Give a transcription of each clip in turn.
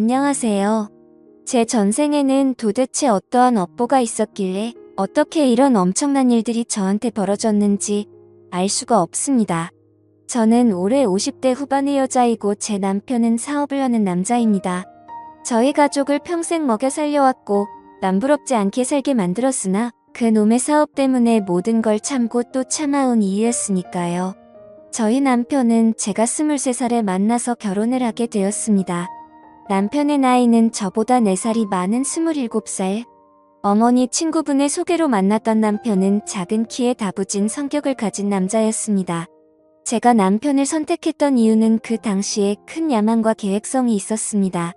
안녕하세요. 제 전생에는 도대체 어떠한 업보가 있었길래 어떻게 이런 엄청난 일들이 저한테 벌어졌는지 알 수가 없습니다. 저는 올해 50대 후반의 여자이고 제 남편은 사업을 하는 남자입니다. 저희 가족을 평생 먹여 살려왔고 남부럽지 않게 살게 만들었으나 그 놈의 사업 때문에 모든 걸 참고 또 참아온 이유였으니까요. 저희 남편은 제가 23살에 만나서 결혼을 하게 되었습니다. 남편의 나이는 저보다 4살이 많은 27살. 어머니 친구분의 소개로 만났던 남편은 작은 키에 다부진 성격을 가진 남자였습니다. 제가 남편을 선택했던 이유는 그 당시에 큰 야망과 계획성이 있었습니다.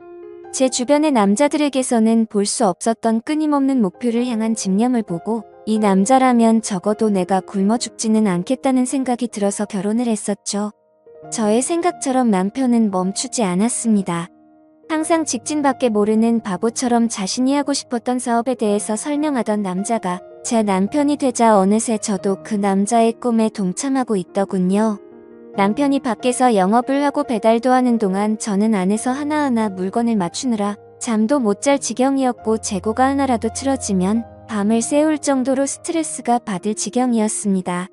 제 주변의 남자들에게서는 볼 수 없었던 끊임없는 목표를 향한 집념을 보고 이 남자라면 적어도 내가 굶어 죽지는 않겠다는 생각이 들어서 결혼을 했었죠. 저의 생각처럼 남편은 멈추지 않았습니다. 항상 직진밖에 모르는 바보처럼 자신이 하고 싶었던 사업에 대해서 설명하던 남자가 제 남편이 되자 어느새 저도 그 남자의 꿈에 동참하고 있더군요. 남편이 밖에서 영업을 하고 배달도 하는 동안 저는 안에서 하나하나 물건을 맞추느라 잠도 못 잘 지경이었고 재고가 하나라도 틀어지면 밤을 새울 정도로 스트레스가 받을 지경이었습니다.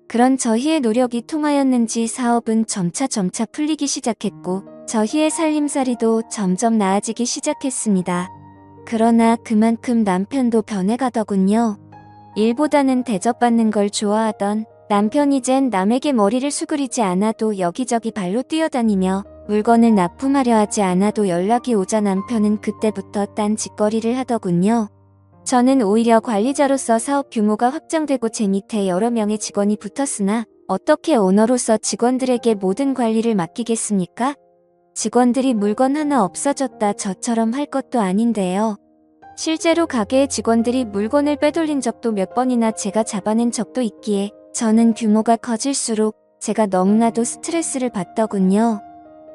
그런 저희의 노력이 통하였는지 사업은 점차 풀리기 시작했고 저희의 살림살이도 점점 나아지기 시작했습니다. 그러나 그만큼 남편도 변해가더군요. 일보다는 대접받는 걸 좋아하던 남편이 젠 남에게 머리를 수그리지 않아도 여기저기 발로 뛰어다니며 물건을 납품하려 하지 않아도 연락이 오자 남편은 그때부터 딴짓거리를 하더군요. 저는 오히려 관리자로서 사업 규모가 확장되고 제 밑에 여러 명의 직원이 붙었으나 어떻게 오너로서 직원들에게 모든 관리를 맡기겠습니까? 직원들이 물건 하나 없어졌다 저처럼 할 것도 아닌데요. 실제로 가게의 직원들이 물건을 빼돌린 적도 몇 번이나 제가 잡아낸 적도 있기에 저는 규모가 커질수록 제가 너무나도 스트레스를 받더군요.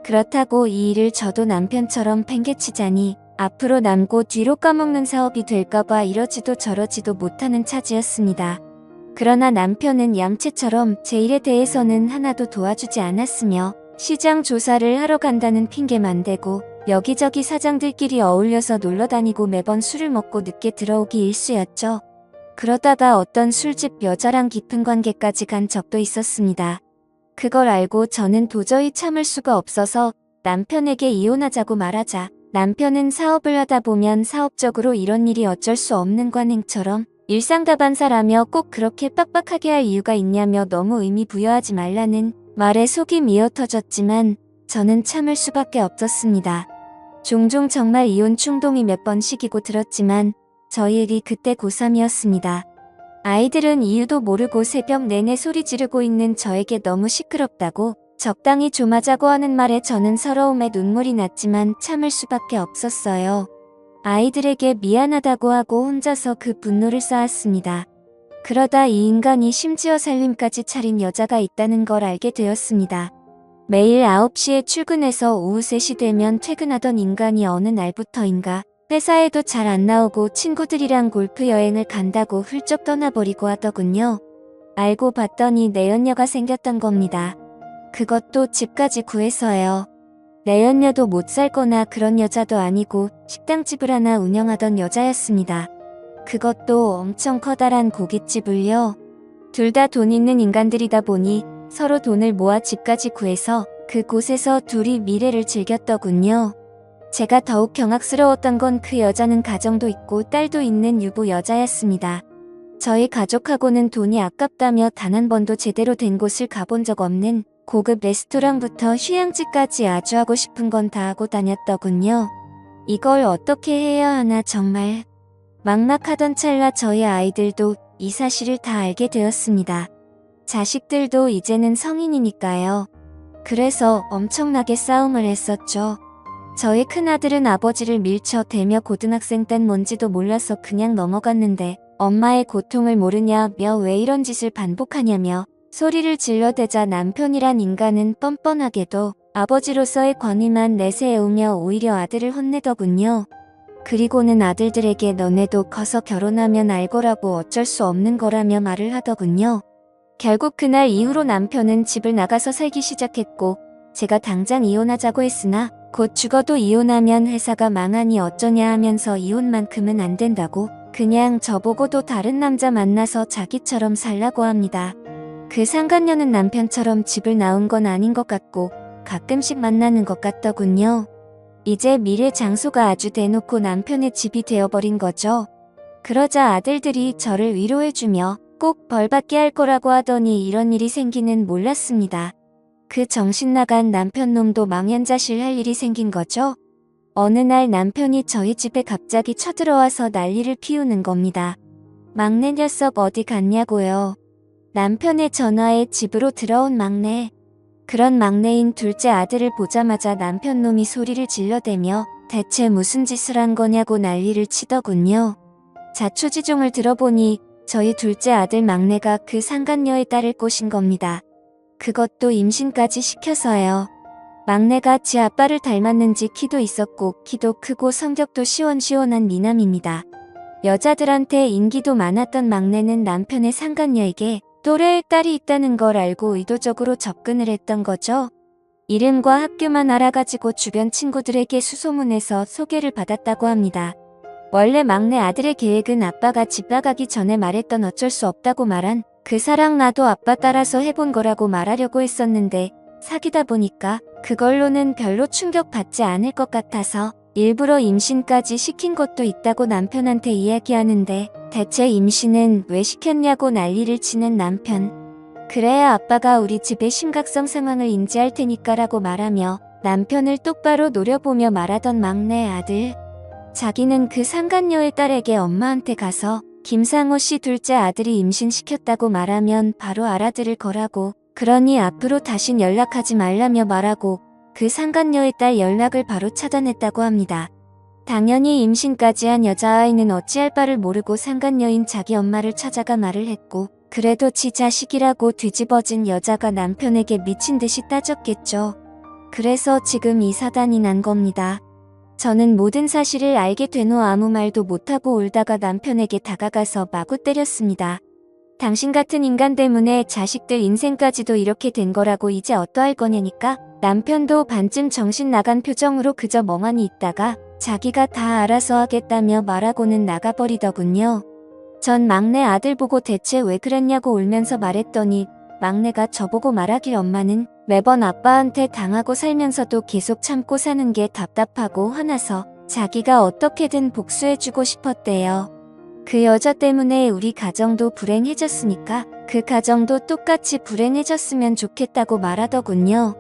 그렇다고 이 일을 저도 남편처럼 팽개치자니 앞으로 남고 뒤로 까먹는 사업이 될까봐 이러지도 저러지도 못하는 차지였습니다. 그러나 남편은 얌체처럼 제 일에 대해서는 하나도 도와주지 않았으며 시장 조사를 하러 간다는 핑계만 대고 여기저기 사장들끼리 어울려서 놀러다니고 매번 술을 먹고 늦게 들어오기 일쑤였죠. 그러다가 어떤 술집 여자랑 깊은 관계까지 간 적도 있었습니다. 그걸 알고 저는 도저히 참을 수가 없어서 남편에게 이혼하자고 말하자 남편은 사업을 하다 보면 사업적으로 이런 일이 어쩔 수 없는 관행처럼 일상다반사라며 꼭 그렇게 빡빡하게 할 이유가 있냐며 너무 의미 부여하지 말라는 말에 속이 미어터졌지만 저는 참을 수밖에 없었습니다. 종종 정말 이혼 충동이 몇 번 시기고 들었지만 저희 애기 그때 고3이었습니다. 아이들은 이유도 모르고 새벽 내내 소리 지르고 있는 저에게 너무 시끄럽다고 적당히 좀 하자고 하는 말에 저는 서러움에 눈물이 났지만 참을 수밖에 없었어요. 아이들에게 미안하다고 하고 혼자서 그 분노를 쌓았습니다. 그러다 이 인간이 심지어 살림까지 차린 여자가 있다는 걸 알게 되었습니다. 매일 9시에 출근해서 오후 3시 되면 퇴근하던 인간이 어느 날부터인가 회사에도 잘 안 나오고 친구들이랑 골프 여행을 간다고 훌쩍 떠나버리고 하더군요. 알고 봤더니 내연녀가 생겼던 겁니다. 그것도 집까지 구해서요. 내연녀도 못 살거나 그런 여자도 아니고 식당집을 하나 운영하던 여자였습니다. 그것도 엄청 커다란 고깃집을요. 둘 다 돈 있는 인간들이다 보니 서로 돈을 모아 집까지 구해서 그곳에서 둘이 미래를 즐겼더군요. 제가 더욱 경악스러웠던 건 그 여자는 가정도 있고 딸도 있는 유부 여자였습니다. 저희 가족하고는 돈이 아깝다며 단 한 번도 제대로 된 곳을 가본 적 없는 고급 레스토랑부터 휴양지까지 아주 하고 싶은 건 다 하고 다녔더군요. 이걸 어떻게 해야 하나 정말. 막막하던 찰나 저희 아이들도 이 사실을 다 알게 되었습니다. 자식들도 이제는 성인이니까요. 그래서 엄청나게 싸움을 했었죠. 저희 큰아들은 아버지를 밀쳐대며 고등학생 땐 뭔지도 몰라서 그냥 넘어갔는데 엄마의 고통을 모르냐며 왜 이런 짓을 반복하냐며 소리를 질러대자 남편이란 인간은 뻔뻔하게도 아버지로서의 권위만 내세우며 오히려 아들을 혼내더군요. 그리고는 아들들에게 너네도 커서 결혼하면 알거라고 어쩔 수 없는 거라며 말을 하더군요. 결국 그날 이후로 남편은 집을 나가서 살기 시작했고 제가 당장 이혼하자고 했으나 곧 죽어도 이혼하면 회사가 망하니 어쩌냐 하면서 이혼만큼은 안 된다고 그냥 저보고도 다른 남자 만나서 자기처럼 살라고 합니다. 그 상간녀는 남편처럼 집을 나온 건 아닌 것 같고 가끔씩 만나는 것 같더군요. 이제 미래 장소가 아주 대놓고 남편의 집이 되어버린 거죠. 그러자 아들들이 저를 위로해주며 꼭 벌받게 할 거라고 하더니 이런 일이 생기는 몰랐습니다. 그 정신나간 남편 놈도 망연자실 할 일이 생긴 거죠. 어느 날 남편이 저희 집에 갑자기 쳐들어와서 난리를 피우는 겁니다. 막내 녀석 어디 갔냐고요. 남편의 전화에 집으로 들어온 막내. 그런 막내인 둘째 아들을 보자마자 남편 놈이 소리를 질러대며 대체 무슨 짓을 한 거냐고 난리를 치더군요. 자초지종을 들어보니 저희 둘째 아들 막내가 그 상간녀의 딸을 꼬신 겁니다. 그것도 임신까지 시켜서요. 막내가 지 아빠를 닮았는지 키도 있었고 키도 크고 성격도 시원시원한 미남입니다. 여자들한테 인기도 많았던 막내는 남편의 상간녀에게 또래의 딸이 있다는 걸 알고 의도적으로 접근을 했던 거죠. 이름과 학교만 알아가지고 주변 친구들에게 수소문해서 소개를 받았다고 합니다. 원래 막내 아들의 계획은 아빠가 집 나가기 전에 말했던 어쩔 수 없다고 말한 그 사랑 나도 아빠 따라서 해본 거라고 말하려고 했었는데 사귀다 보니까 그걸로는 별로 충격받지 않을 것 같아서 일부러 임신까지 시킨 것도 있다고 남편한테 이야기하는데 대체 임신은 왜 시켰냐고 난리를 치는 남편. 그래야 아빠가 우리 집의 심각성 상황을 인지할 테니까라고 말하며 남편을 똑바로 노려보며 말하던 막내 아들. 자기는 그 상간녀의 딸에게 엄마한테 가서 김상호 씨 둘째 아들이 임신시켰다고 말하면 바로 알아들을 거라고 그러니 앞으로 다신 연락하지 말라며 말하고 그 상간녀의 딸 연락을 바로 차단했다고 합니다. 당연히 임신까지 한 여자아이는 어찌할 바를 모르고 상간녀인 자기 엄마를 찾아가 말을 했고 그래도 지 자식이라고 뒤집어진 여자가 남편에게 미친 듯이 따졌겠죠. 그래서 지금 이 사단이 난 겁니다. 저는 모든 사실을 알게 된 후 아무 말도 못하고 울다가 남편에게 다가가서 마구 때렸습니다. 당신 같은 인간 때문에 자식들 인생까지도 이렇게 된 거라고 이제 어떠할 거냐니까. 남편도 반쯤 정신 나간 표정으로 그저 멍하니 있다가 자기가 다 알아서 하겠다며 말하고는 나가버리더군요. 전 막내 아들 보고 대체 왜 그랬냐고 울면서 말했더니 막내가 저보고 말하길 엄마는 매번 아빠한테 당하고 살면서도 계속 참고 사는 게 답답하고 화나서 자기가 어떻게든 복수해주고 싶었대요. 그 여자 때문에 우리 가정도 불행해졌으니까 그 가정도 똑같이 불행해졌으면 좋겠다고 말하더군요.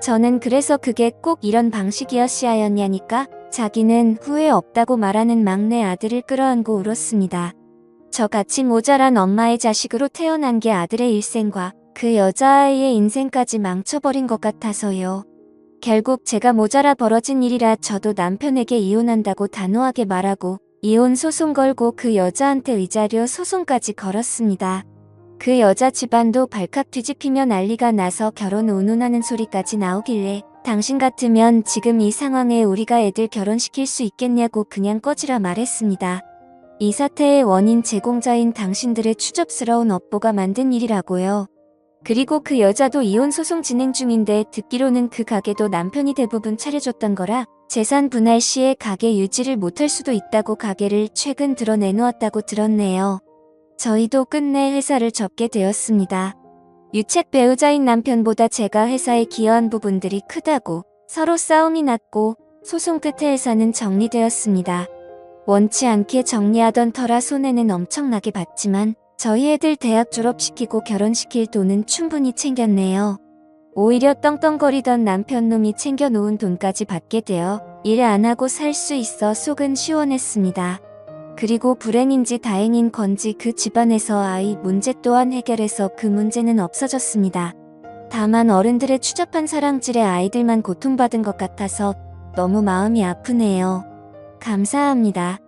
저는 그래서 그게 꼭 이런 방식이었어야였냐니까 자기는 후회 없다고 말하는 막내 아들을 끌어안고 울었습니다. 저같이 모자란 엄마의 자식으로 태어난 게 아들의 일생과 그 여자아이의 인생까지 망쳐버린 것 같아서요. 결국 제가 모자라 벌어진 일이라 저도 남편에게 이혼한다고 단호하게 말하고 이혼 소송 걸고 그 여자한테 위자료 소송까지 걸었습니다. 그 여자 집안도 발칵 뒤집히며 난리가 나서 결혼 운운하는 소리까지 나오길래 당신 같으면 지금 이 상황에 우리가 애들 결혼시킬 수 있겠냐고 그냥 꺼지라 말했습니다. 이 사태의 원인 제공자인 당신들의 추접스러운 업보가 만든 일이라고요. 그리고 그 여자도 이혼 소송 진행 중인데 듣기로는 그 가게도 남편이 대부분 차려줬던 거라 재산 분할 시에 가게 유지를 못할 수도 있다고 가게를 최근 들어 내놓았다고 들었네요. 저희도 끝내 회사를 접게 되었습니다. 유책 배우자인 남편보다 제가 회사에 기여한 부분들이 크다고 서로 싸움이 났고 소송 끝에 회사는 정리되었습니다. 원치 않게 정리하던 터라 손해는 엄청나게 봤지만 저희 애들 대학 졸업시키고 결혼시킬 돈은 충분히 챙겼네요. 오히려 떵떵거리던 남편놈이 챙겨놓은 돈까지 받게 되어 일 안 하고 살 수 있어 속은 시원했습니다. 그리고 불행인지 다행인 건지 그 집안에서 아이 문제 또한 해결해서 그 문제는 없어졌습니다. 다만 어른들의 추잡한 사랑질에 아이들만 고통받은 것 같아서 너무 마음이 아프네요. 감사합니다.